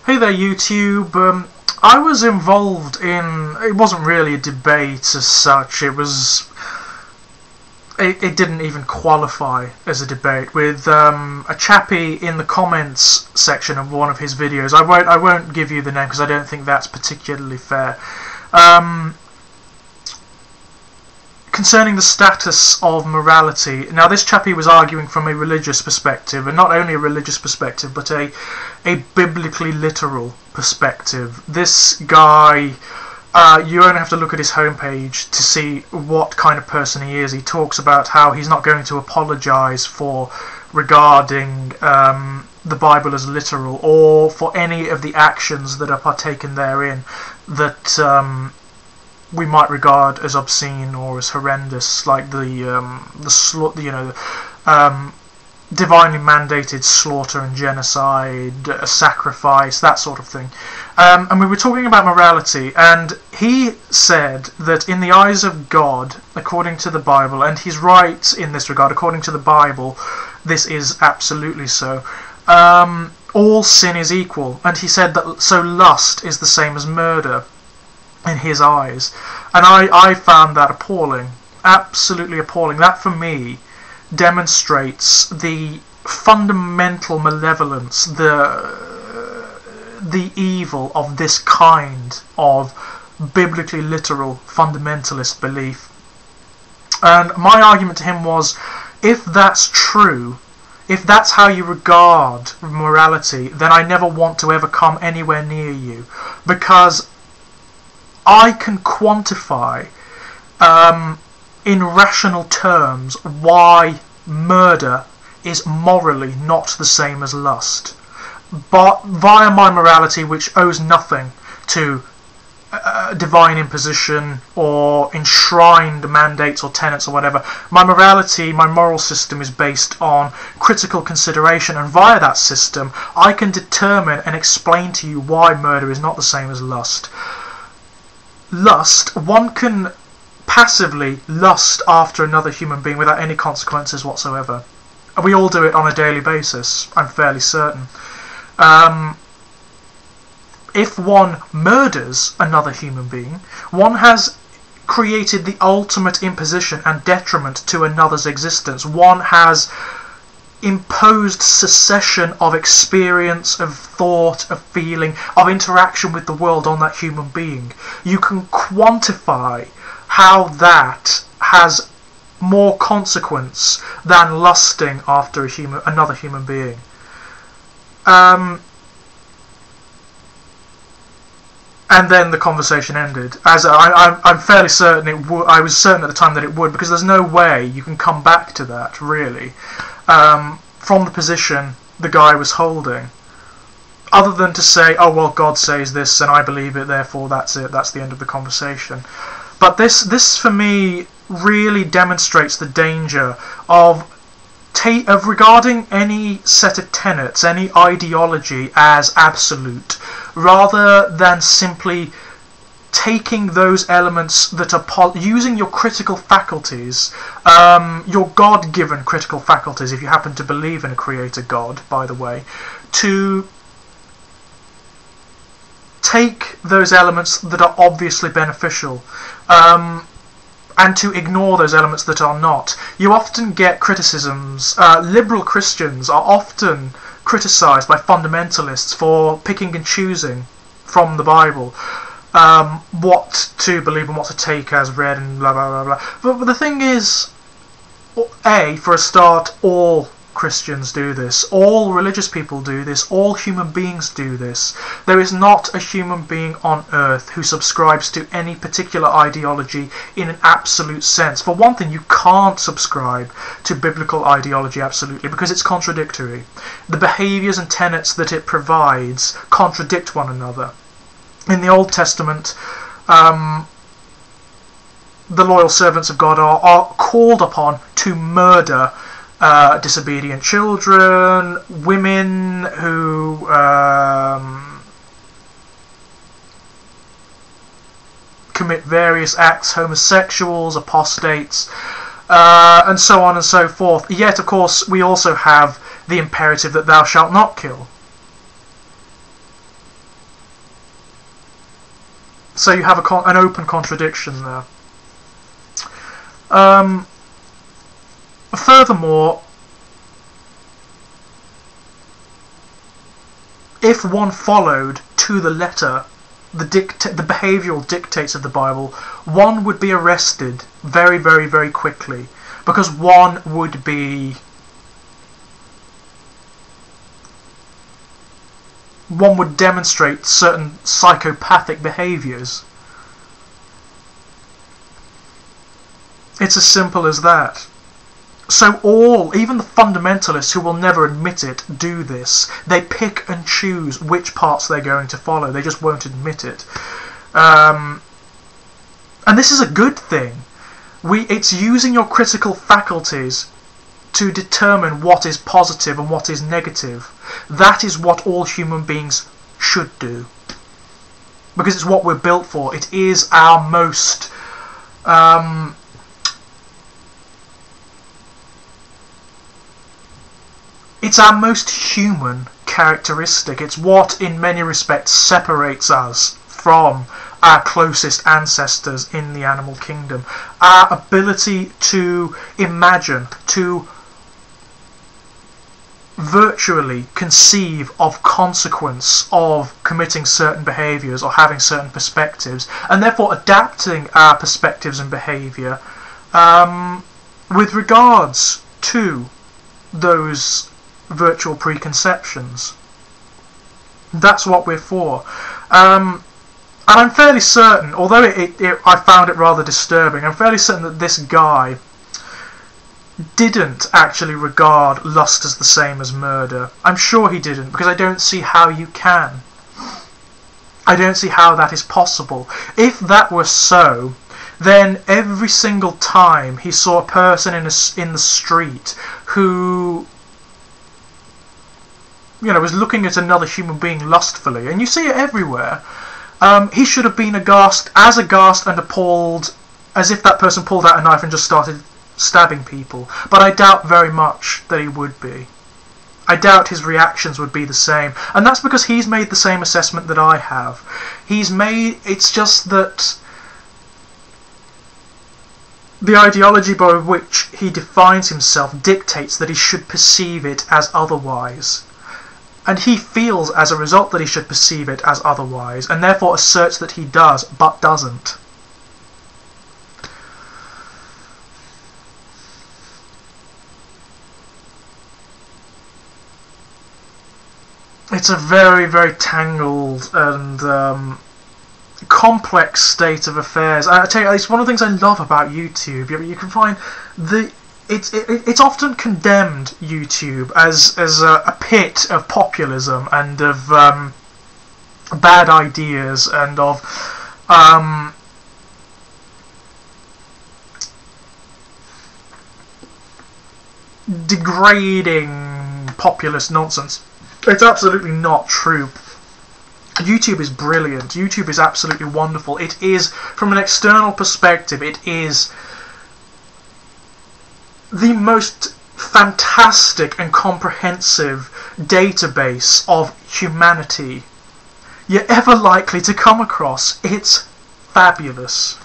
Hey there, YouTube. I was involved in. It wasn't really a debate as such. It didn't even qualify as a debate with a chappie in the comments section of one of his videos. I won't give you the name because I don't think that's particularly fair. Concerning the status of morality. Now, this chappie was arguing from a religious perspective, and not only a religious perspective, but a biblically literal perspective. This guy, you only have to look at his homepage to see what kind of person he is. He talks about how he's not going to apologise for regarding the Bible as literal, or for any of the actions that are partaken therein that we might regard as obscene or as horrendous, like the divinely mandated slaughter and genocide, sacrifice, that sort of thing. And we were talking about morality, and he said that in the eyes of God, according to the Bible, and he's right in this regard, according to the Bible, this is absolutely so, all sin is equal. And he said that so lust is the same as murder in his eyes, and I found that appalling, absolutely appalling. That for me demonstrates the fundamental malevolence, the evil of this kind of biblically literal fundamentalist belief. And my argument to him was, if that's true, if that's how you regard morality, then I never want to ever come anywhere near you, because I can quantify in rational terms why murder is morally not the same as lust. But via my morality, which owes nothing to divine imposition or enshrined mandates or tenets or whatever, my morality, my moral system is based on critical consideration, and via that system I can determine and explain to you why murder is not the same as lust. Lust, one can passively lust after another human being without any consequences whatsoever. We all do it on a daily basis, I'm fairly certain. If one murders another human being, one has created the ultimate imposition and detriment to another's existence. One has imposed secession of experience, of thought, of feeling, of interaction with the world on that human being. You can quantify how that has more consequence than lusting after another human being. And then the conversation ended. As I'm fairly certain it would. I was certain at the time that it would, because there's no way you can come back to that, really, from the position the guy was holding, other than to say, oh well, God says this and I believe it, therefore that's it, that's the end of the conversation. But this for me really demonstrates the danger of regarding any set of tenets, any ideology, as absolute, rather than simply taking those elements that are using your critical faculties, your God-given critical faculties, if you happen to believe in a creator God, by the way, to take those elements that are obviously beneficial, and to ignore those elements that are not. You often get criticisms. Liberal Christians are often criticised by fundamentalists for picking and choosing from the Bible what to believe and what to take as read and blah blah blah blah. But the thing is, for a start, all Christians do this, all religious people do this, all human beings do this. There is not a human being on earth who subscribes to any particular ideology in an absolute sense. For one thing, you can't subscribe to biblical ideology absolutely, because it's contradictory. The behaviours and tenets that it provides contradict one another. In the Old Testament, the loyal servants of God are called upon to murder disobedient children, women who commit various acts, homosexuals, apostates, and so on and so forth. Yet, of course, we also have the imperative that thou shalt not kill. So you have an open contradiction there. Furthermore, if one followed to the letter the behavioural dictates of the Bible, one would be arrested very, very, very quickly, because one would demonstrate certain psychopathic behaviours. It's as simple as that. So even the fundamentalists, who will never admit it, do this. They pick and choose which parts they're going to follow. They just won't admit it. And this is a good thing. It's using your critical faculties to determine what is positive and what is negative. That is what all human beings should do, because it's what we're built for. It is our most it's our most human characteristic. It's what in many respects separates us from our closest ancestors in the animal kingdom. Our ability to imagine, to virtually conceive of consequence of committing certain behaviours or having certain perspectives, and therefore adapting our perspectives and behaviour with regards to those virtual preconceptions. That's what we're for. And I'm fairly certain, although I found it rather disturbing, I'm fairly certain that this guy didn't actually regard lust as the same as murder. I'm sure he didn't, because I don't see how you can. I don't see how that is possible. If that were so, then every single time he saw a person in the street who, you know, was looking at another human being lustfully, and you see it everywhere, he should have been aghast and appalled as if that person pulled out a knife and just started stabbing people. But I doubt very much that he would be. I doubt his reactions would be the same, and that's because he's made the same assessment that I have. It's just that the ideology by which he defines himself dictates that he should perceive it as otherwise. And he feels as a result that he should perceive it as otherwise, and therefore asserts that he does, but doesn't. It's a very, very tangled and complex state of affairs. I tell you, it's one of the things I love about YouTube. You can find it's often condemned, YouTube, as a pit of populism and of bad ideas and of degrading populist nonsense. It's absolutely not true. YouTube is brilliant. YouTube is absolutely wonderful. It is, from an external perspective, it is the most fantastic and comprehensive database of humanity you're ever likely to come across. It's fabulous.